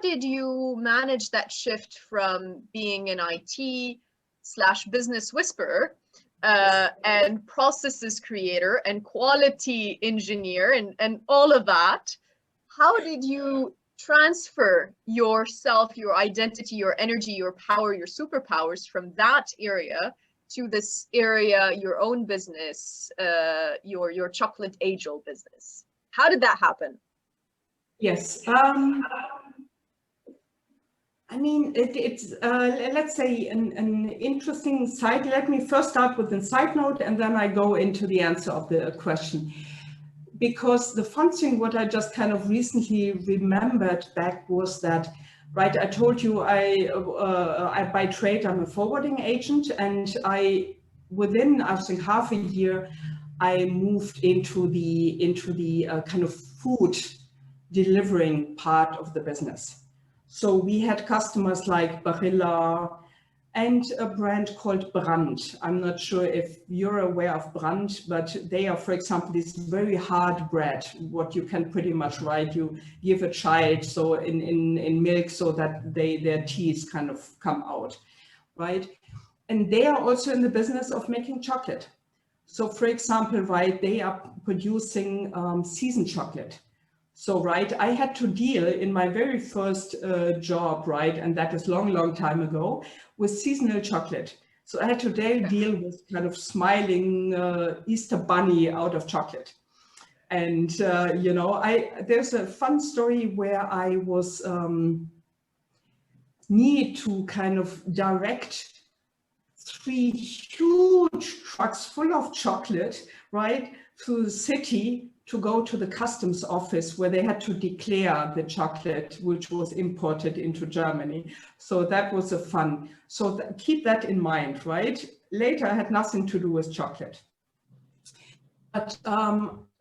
did you manage that shift from being an IT/business whisperer and processes creator and quality engineer and all of that? How did you transfer yourself, your identity, your energy, your power, your superpowers from that area to this area, your own business, your chocolate angel business? How did that happen? Yes. I mean, it's let's say an interesting side. Let me first start with a side note, and then I go into the answer of the question. Because the fun thing, what I just kind of recently remembered back was that, right, I told you I by trade, I'm a forwarding agent, and within, I think, half a year, I moved into the kind of food delivering part of the business. So we had customers like Verena and a brand called Brand. I'm not sure if you're aware of Brand, but they are, for example, this very hard bread, what you can pretty much, right, you give a child so in milk so that their teeth kind of come out, right? And they are also in the business of making chocolate. So for example, right, they are producing seasoned chocolate. So, right, I had to deal in my very first job, right, and that is long time ago, with seasonal chocolate. So I had to deal with kind of smiling Easter bunny out of chocolate. And, you know, there's a fun story where I was need to kind of direct 3 huge trucks full of chocolate, right, through the city to go to the customs office where they had to declare the chocolate which was imported into Germany. So that was a fun. So keep that in mind, right? Later I had nothing to do with chocolate. But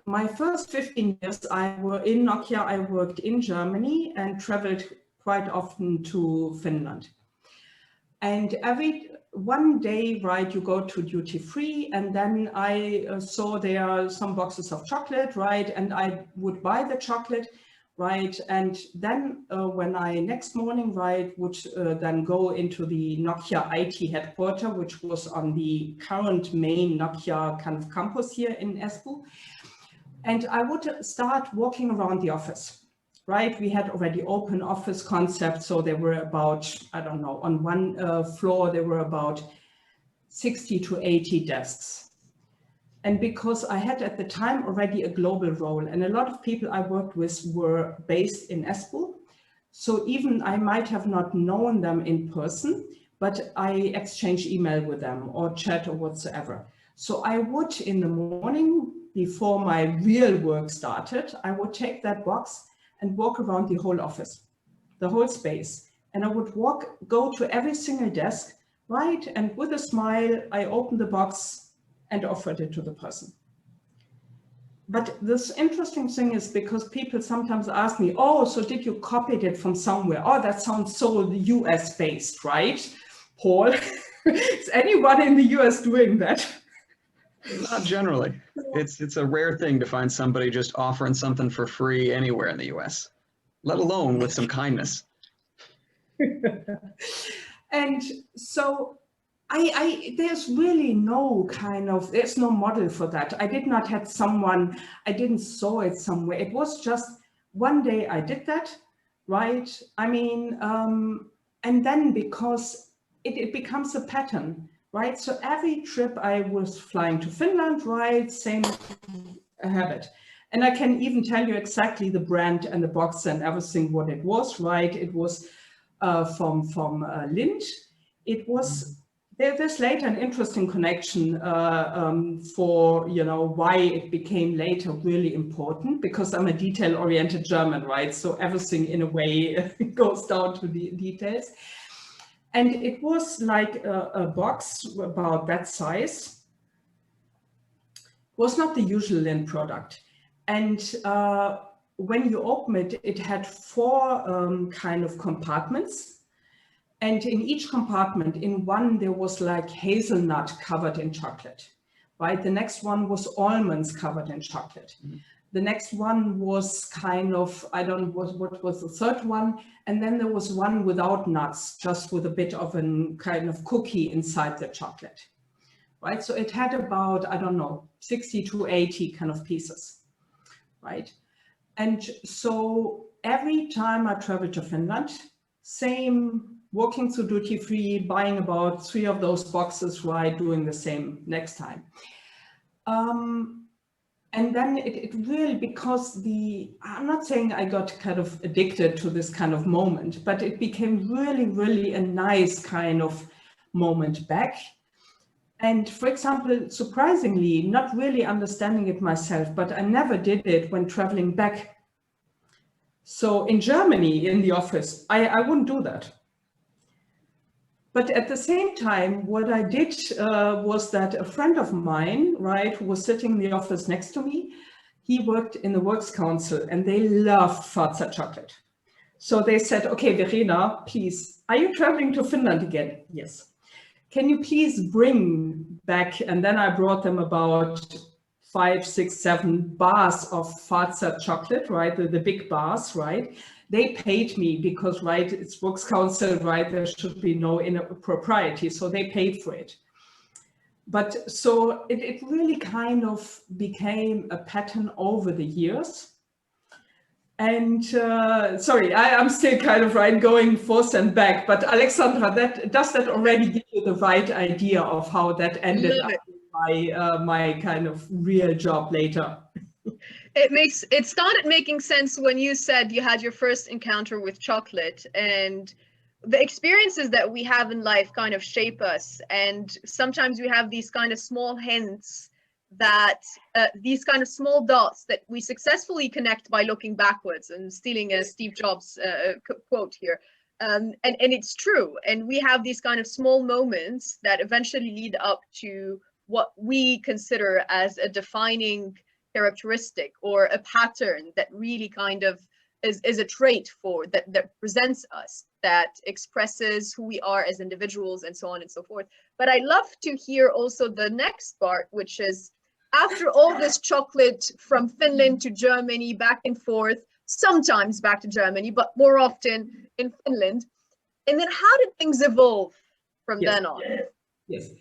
my first 15 years I were in Nokia, I worked in Germany and traveled quite often to Finland. And one day, right, you go to duty free, and then I saw there are some boxes of chocolate, right, and I would buy the chocolate, right, and then when I next morning, right, would then go into the Nokia IT headquarters, which was on the current main Nokia kind of campus here in Espoo, and I would start walking around the office. Right, we had already open office concept, so there were about, I don't know, on one floor there were about 60 to 80 desks. And because I had at the time already a global role, and a lot of people I worked with were based in Espoo, so even I might have not known them in person, but I exchanged email with them or chat or whatsoever. So I would, in the morning, before my real work started, I would take that box and walk around the whole office, the whole space. And I would go to every single desk, right? And with a smile, I opened the box and offered it to the person. But this interesting thing is because people sometimes ask me, oh, so did you copy it from somewhere? Oh, that sounds so US based, right? Paul, is anyone in the US doing that? Not generally. It's a rare thing to find somebody just offering something for free anywhere in the US, let alone with some kindness. And so there's really there's no model for that. I did not have someone, I didn't saw it somewhere. It was just one day I did that, right? I mean, and then because it becomes a pattern. Right, so every trip I was flying to Finland, right, same habit. And I can even tell you exactly the brand and the box and everything what it was, right? It was from Lind. It was, there's later an interesting connection for, you know, why it became later really important, because I'm a detail-oriented German, right? So everything in a way goes down to the details. And it was like a box about that size. It was not the usual Lind product. And when you open it, it had 4 kind of compartments. And in each compartment, in one, there was like hazelnut covered in chocolate, right? The next one was almonds covered in chocolate. Mm-hmm. The next one was kind of, I don't know what was the third one. And then there was one without nuts, just with a bit of a kind of cookie inside the chocolate, right? So it had about, I don't know, 60 to 80 kind of pieces, right? And so every time I traveled to Finland, same, walking through duty free, buying about 3 of those boxes, right? Doing the same next time. And then it really, because I'm not saying I got kind of addicted to this kind of moment, but it became really, really a nice kind of moment back. And for example, surprisingly, not really understanding it myself, but I never did it when traveling back. So in Germany, in the office, I wouldn't do that. But at the same time, what I did was that a friend of mine, right, who was sitting in the office next to me, he worked in the Works Council and they loved Fazer chocolate. So they said, okay, Verena, please, are you traveling to Finland again? Yes. Can you please bring back, and then I brought them about 5, 6, 7 bars of Fazer chocolate, right, the big bars, right? They paid me because, right, it's Works Council, right, there should be no impropriety, so they paid for it. But so it really kind of became a pattern over the years. And sorry, I'm still kind of right going forth and back, but Alexandra, does that already give you the right idea of how that ended up in my kind of real job later? It started making sense when you said you had your first encounter with chocolate, and the experiences that we have in life kind of shape us. And sometimes we have these kind of small hints that these kind of small dots that we successfully connect by looking backwards, and stealing a Steve Jobs quote here. And it's true. And we have these kind of small moments that eventually lead up to what we consider as a defining characteristic or a pattern that really kind of is a trait that presents us, that expresses who we are as individuals, and so on and so forth. But I love to hear also the next part, which is, after all this chocolate from Finland to Germany, back and forth, sometimes back to Germany, but more often in Finland. And then how did things evolve from then on? Yes.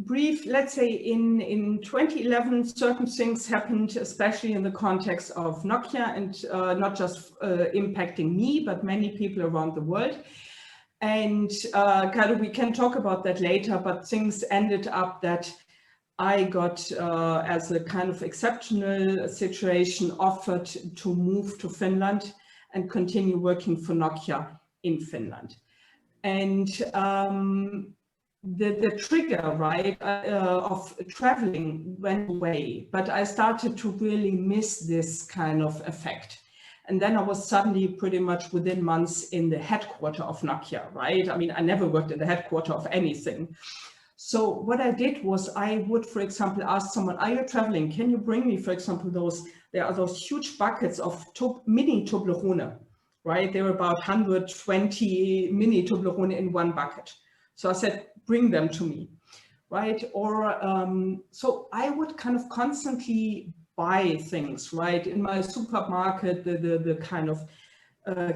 Brief, let's say in 2011, certain things happened, especially in the context of Nokia, and not just impacting me, but many people around the world. And kind of, we can talk about that later, but things ended up that I got, as a kind of exceptional situation, offered to move to Finland and continue working for Nokia in Finland. And the trigger, right, of traveling went away, but I started to really miss this kind of effect. And then I was suddenly pretty much within months in the headquarters of Nokia, right? I mean, I never worked in the headquarters of anything. So what I did was I would, for example, ask someone, are you traveling? Can you bring me, for example, there are those huge buckets of mini Toblerone, right? There were about 120 mini Toblerone in one bucket. So I said, bring them to me, right? Or so I would kind of constantly buy things, right? In my supermarket, the kind of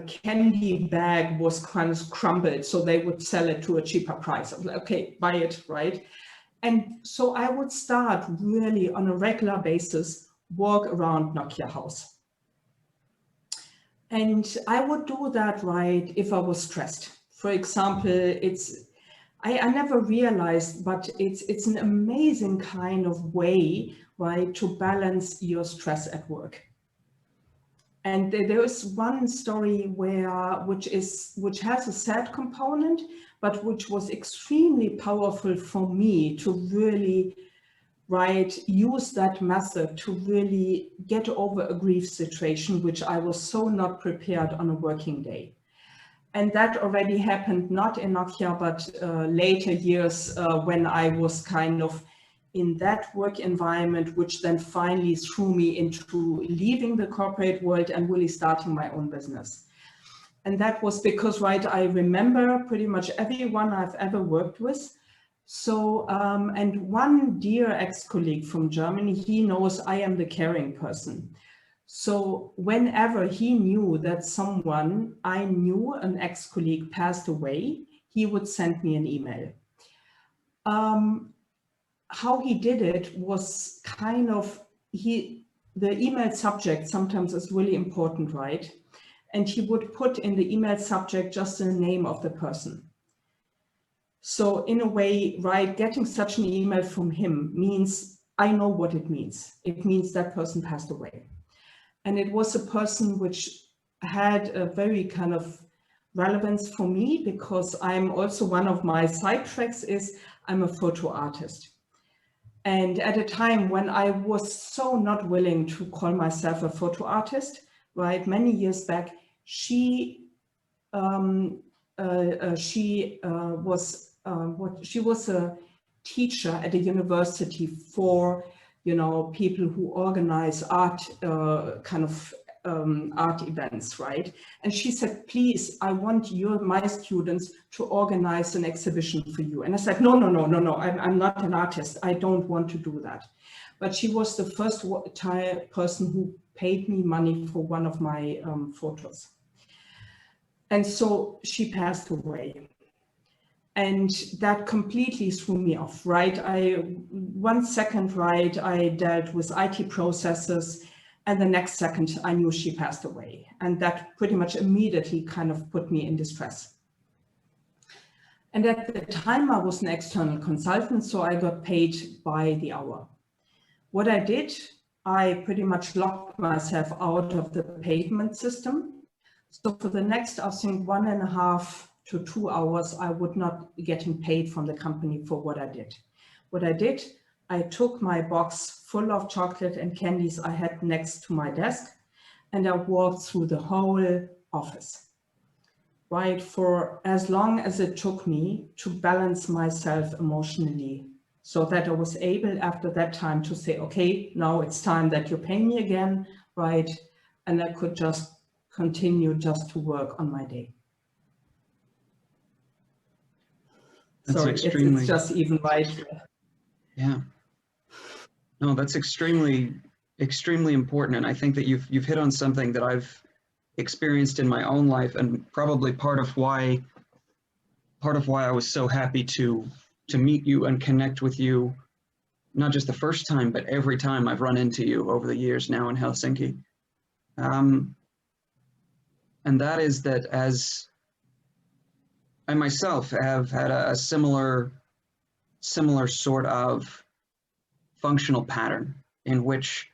candy bag was kind of crumbled, so they would sell it to a cheaper price. I was like, okay, buy it, right? And so I would start really on a regular basis, walk around Nokia House. And I would do that, right, if I was stressed. For example, I never realized, but it's an amazing kind of way, right, to balance your stress at work. And there is one story which has a sad component, but which was extremely powerful for me to really, right, use that method to really get over a grief situation, which I was so not prepared on a working day. And that already happened not in Nokia, but later years when I was kind of in that work environment, which then finally threw me into leaving the corporate world and really starting my own business. And that was because, right, I remember pretty much everyone I've ever worked with So, and one dear ex-colleague from Germany, he knows I am the caring person. So whenever he knew that someone I knew, an ex-colleague, passed away, he would send me an email. How he did it was kind of, the email subject sometimes is really important, right? And he would put in the email subject just the name of the person. So in a way, right, getting such an email from him means, I know what it means. It means that person passed away. And it was a person which had a very kind of relevance for me, because I'm also, one of my side tracks is I'm a photo artist. And at a time when I was so not willing to call myself a photo artist, right, many years back, she was a teacher at a university for, you know, people who organize art, art events, right? And she said, please, I want my students to organize an exhibition for you. And I said, no, I'm not an artist. I don't want to do that. But she was the first person who paid me money for one of my photos. And so she passed away. And that completely threw me off, right? 1 second, right, I dealt with IT processes, and the next second I knew she passed away. And that pretty much immediately kind of put me in distress. And at the time I was an external consultant, so I got paid by the hour. What I did, I pretty much locked myself out of the payment system. So for the next, I think, 1.5 to 2 hours, I would not be getting paid from the company for what I did. What I did, I took my box full of chocolate and candies I had next to my desk, and I walked through the whole office, right, for as long as it took me to balance myself emotionally, so that I was able after that time to say, okay, now it's time that you pay me again, right? And I could just continue just to work on my day. That's Sorry, extremely, it's just even right. Yeah. No, that's extremely important. And I think that you've hit on something that I've experienced in my own life, and probably part of why I was so happy to meet you and connect with you, not just the first time, but every time I've run into you over the years now in Helsinki. And that is that, as I myself have had a similar sort of functional pattern in which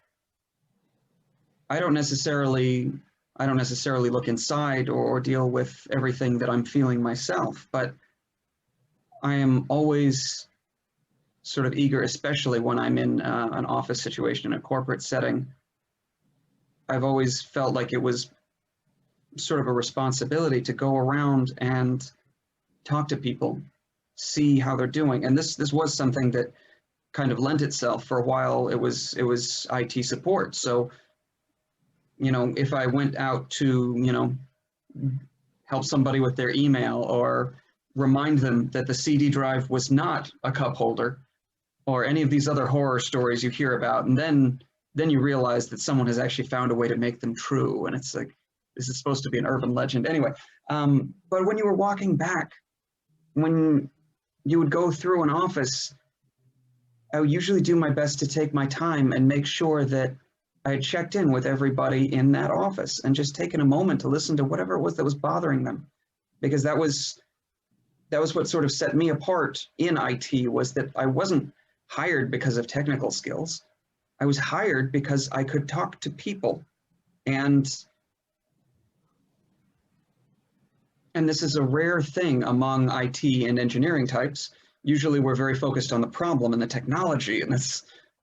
I don't necessarily look inside or deal with everything that I'm feeling myself, but I am always sort of eager, especially when I'm in an office situation, in a corporate setting. I've always felt like it was sort of a responsibility to go around and talk to people, see how they're doing. And this was something that kind of lent itself. For a while. It was IT support. So, you know, if I went out to, you know, help somebody with their email or remind them that the CD drive was not a cup holder, or any of these other horror stories you hear about, and then you realize that someone has actually found a way to make them true. And it's like, this is supposed to be an urban legend. Anyway, but when you were walking back, when you would go through an office, I would usually do my best to take my time and make sure that I had checked in with everybody in that office and just taken a moment to listen to whatever it was that was bothering them. Because that was what sort of set me apart in IT, was that I wasn't hired because of technical skills. I was hired because I could talk to people. And this is a rare thing among IT and engineering types. Usually we're very focused on the problem and the technology, and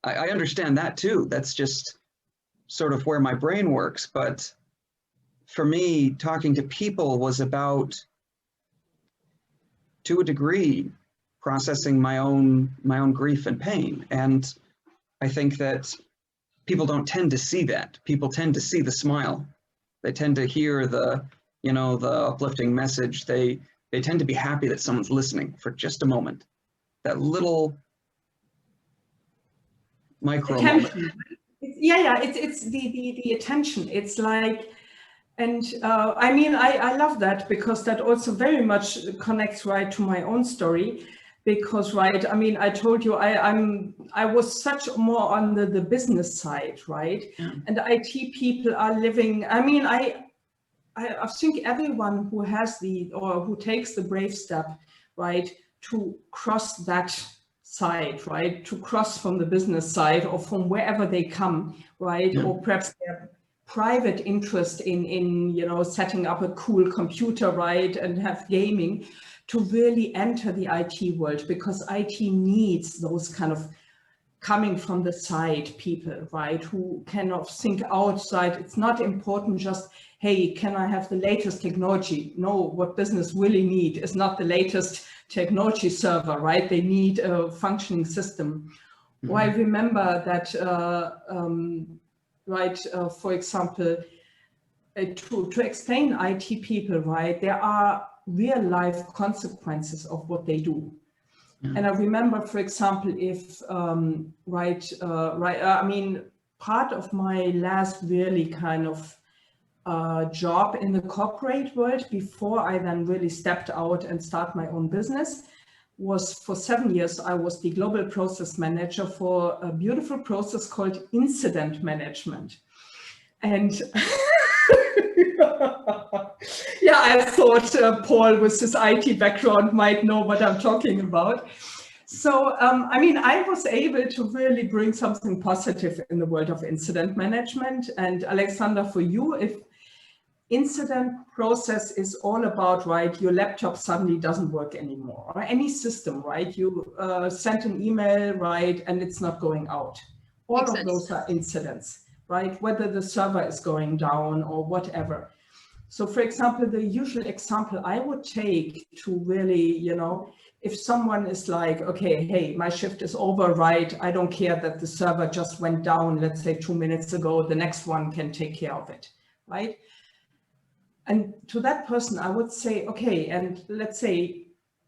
I understand that too. That's just sort of where my brain works. But for me, talking to people was about, to a degree, processing my own grief and pain. And I think that people don't tend to see that. People tend to see the smile. They tend to hear the uplifting message. They tend to be happy that someone's listening for just a moment. that little micro attention. moment. It's the attention. It's like, and I mean, I love that, because that also very much connects right to my own story. Because right, I mean, I told you I was such more on the business side, right? Yeah. And IT people are living. I mean, I think everyone who has or who takes the brave step, right, to cross that side, right, to cross from the business side or from wherever they come, right, Yeah. or perhaps their private interest in you know, setting up a cool computer, right, and have gaming, to really enter the IT world, because IT needs those kind of coming from the side people, right, who kind of think outside. It's not important just, hey, can I have the latest technology? No, what business really need is not the latest technology server, right? They need a functioning system. Mhm. Well, I remember that, for example, to explain IT people, right, there are real life consequences of what they do. Yeah. And I remember, for example, if, I mean, part of my last really kind of job in the corporate world, before I then really stepped out and start my own business, was for 7 years, I was the global process manager for a beautiful process called incident management. And yeah, I thought Paul with his IT background might know what I'm talking about. So, I mean, I was able to really bring something positive in the world of incident management. And Alexander, for you, if incident process is all about, right, your laptop suddenly doesn't work anymore, or any system, right, you sent an email, right, and it's not going out. All Makes of sense. those are incidents, right, whether the server is going down or whatever. So for example, the usual example I would take to really, you know, if someone is like, okay, hey, my shift is over, right, I don't care that the server just went down, let's say 2 minutes ago, the next one can take care of it, right? And to that person, I would say, okay, and let's say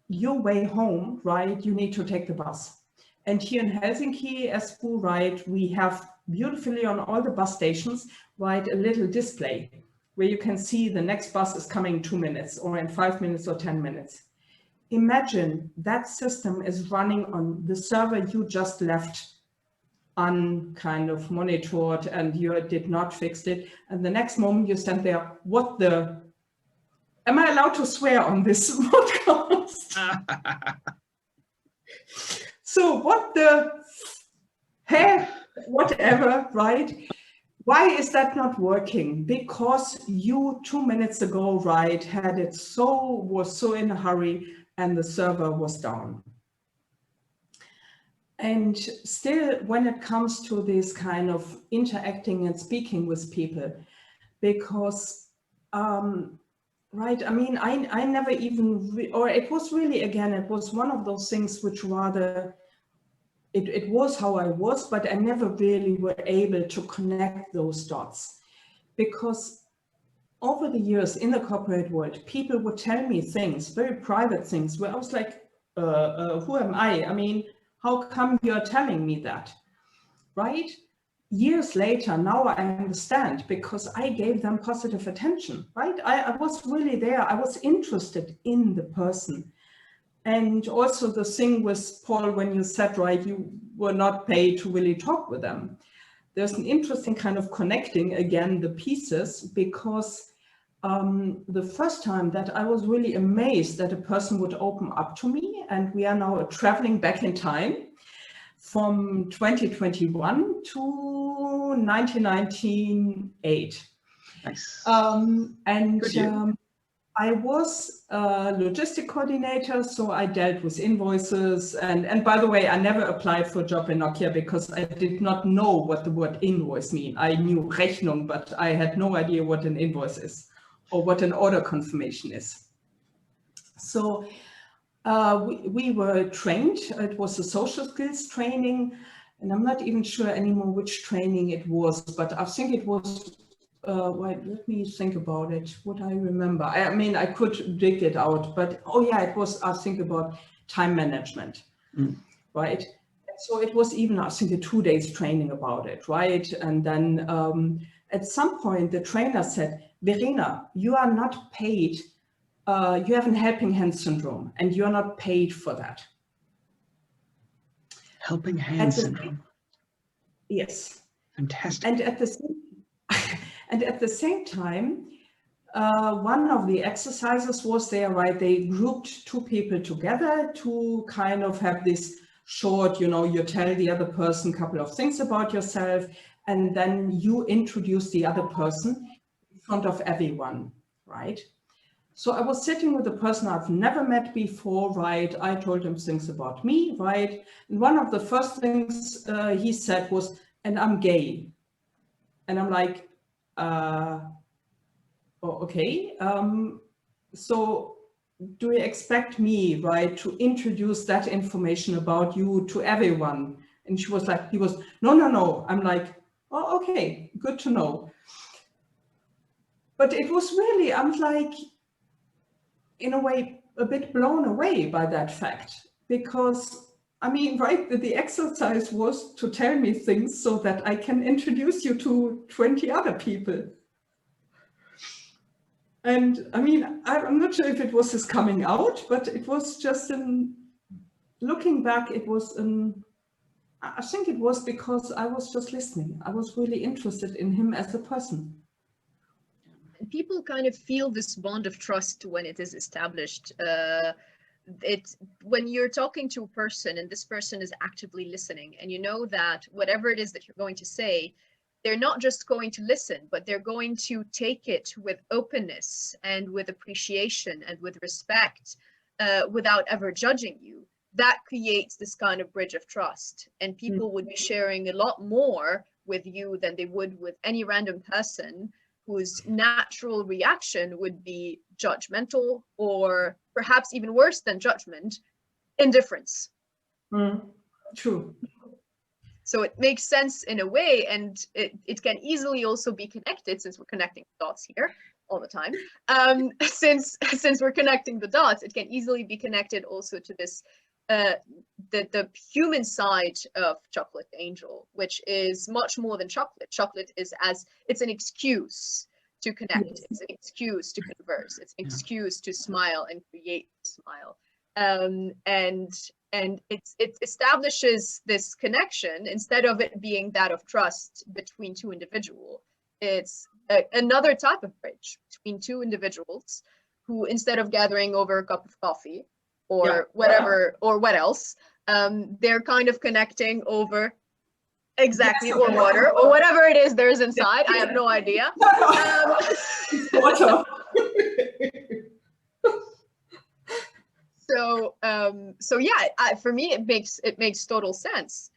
your way home, right, you need to take the bus. And here in Helsinki, Espoo, right, we have beautifully on all the bus stations, right, a little display where you can see the next bus is coming in 2 minutes or in 5 minutes or 10 minutes. Imagine that system is running on the server you just left kind of monitored, and you did not fix it. And the next moment you stand there, what the, am I allowed to swear on this podcast? So what the heck, whatever, right? Why is that not working? Because you 2 minutes ago, right, had it was so in a hurry and the server was down. And still, when it comes to this kind of interacting and speaking with people, because, right, I mean, I never even, or it was really, again, it was one of those things which rather, it was how I was, but I never really were able to connect those dots. Because over the years in the corporate world, people would tell me things, very private things, where I was like, who am I? I mean, how come you're telling me that, right? Years later, now I understand, because I gave them positive attention, right? I was really there. I was interested in the person. And also the thing with Paul, when you said, right, you were not paid to really talk with them. There's an interesting kind of connecting, again, the pieces, because the first time that I was really amazed that a person would open up to me, and we are now traveling back in time from 2021 to 1998. Nice. I was a logistic coordinator, so I dealt with invoices. And by the way, I never applied for a job in Nokia because I did not know what the word invoice mean. I knew Rechnung, but I had no idea what an invoice is or what an order confirmation is. So we were trained. It was a social skills training, and I'm not even sure anymore which training it was, but I think it was wait, let me think about it. What I remember. I mean, I could dig it out, but oh yeah, it was, I think, about time management. right? So it was even, I think, a 2 days training about it, right? And then at some point, the trainer said, Verena, you are not paid. You have a helping hand syndrome, and you're not paid for that. Helping hand syndrome. Yes. Fantastic. And at the same time, one of the exercises was there, right? They grouped 2 people together to kind of have this short, you tell the other person a couple of things about yourself, and then you introduce the other person in front of everyone, right? So I was sitting with a person I've never met before, right? I told him things about me, right? And one of the first things he said was, and I'm gay. And I'm like, oh, okay. So do you expect me, right, to introduce that information about you to everyone? And he was, no. I'm like, oh, okay, good to know. But it was really, I'm like, in a way, a bit blown away by that fact, because I mean, right, the exercise was to tell me things so that I can introduce you to 20 other people. And I mean, I'm not sure if it was his coming out, but it was just looking back, it was I think it was because I was just listening. I was really interested in him as a person. People kind of feel this bond of trust when it is established. When you're talking to a person and this person is actively listening, and you know that whatever it is that you're going to say, they're not just going to listen, but they're going to take it with openness and with appreciation and with respect, without ever judging you. That creates this kind of bridge of trust, and people would be sharing a lot more with you than they would with any random person whose natural reaction would be judgmental, or perhaps even worse than judgment, indifference. True. So it makes sense in a way, and it can easily also be connected, since we're connecting dots here all the time. Since we're connecting the dots, it can easily be connected also to this, the human side of Chocolate Angel, which is much more than chocolate. Chocolate is it's an excuse to connect. Yes. It's an excuse to converse. It's an excuse to smile and create a smile. And it establishes this connection instead of it being that of trust between 2 individuals. It's another type of bridge between 2 individuals who, instead of gathering over a cup of coffee or whatever, or what else, they're kind of connecting over or water or whatever it is there's inside. I have no idea. Water. So yeah, for me, it makes total sense.